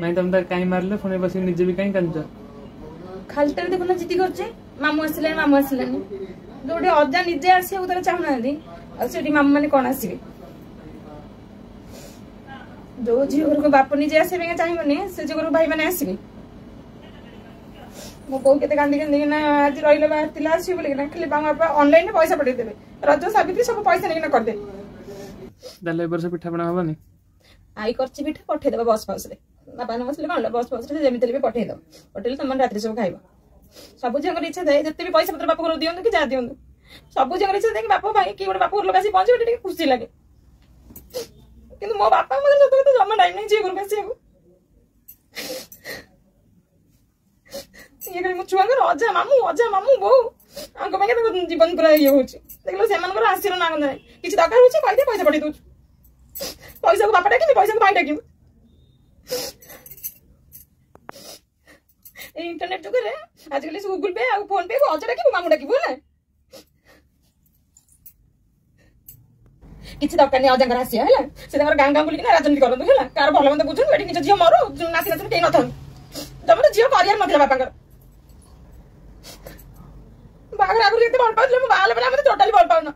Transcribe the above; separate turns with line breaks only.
नहीं तुम तो कहीं मारले पुणी बस निजे भी कहीं कांच
खाली देखुना जिति करछे मामू आसलानी जोटे अजा निजे आसिया तार चाहूना से मामू मैंने कौन आसवे जो झील घर को बाप निजे आसवे चाहिए से झील घर भाई मैंने आसवे मो बो के कांदी आज रही बाहर आसवे बोलिना खाली बापा ऑनलाइन पैसा पठेदेवे रज सावित्री सब पैसा नहीं करदे
वर्ष पिठापणा हबनी
आई करछि पिठा पठेदेव बस फस बापा नसले कौन बस फस जमी भी पठेदेव पठेल तुम रात्रि सब खाइब सब झील इच्छा थाए जिते भी पैसा पत्र बाप घर दिंतु कि जहाँ दिंतु सब झील इच्छा थाए बाप भाई कि गोटे बाप घर लोग आसी पहुंचे खुशी लगे कि मो बापा सत जमा टाइम नहीं झील घर आसा ये मो छुआ अजा मामू बो जीवन पूरा ये हूँ देख से आशीर ना ना किसी दरकार हो पैसा पठे दूँ पैसा को बापा डाक पैसा को भाई डाक इंटरनेट जुगे आजिकल गूगल पे फोन पे अजा डाक मामू डाक ना किसी दरकार नहीं अजा आसिया है से गाँ गाँ बुलिक राजनीति करूँ है कार भल मत बुझु ये निज झील मरु नाती नाती कहीं न जब झील कर बापा बाहर आगुरी भल पाऊँ बाहर टोटाली भल पाऊन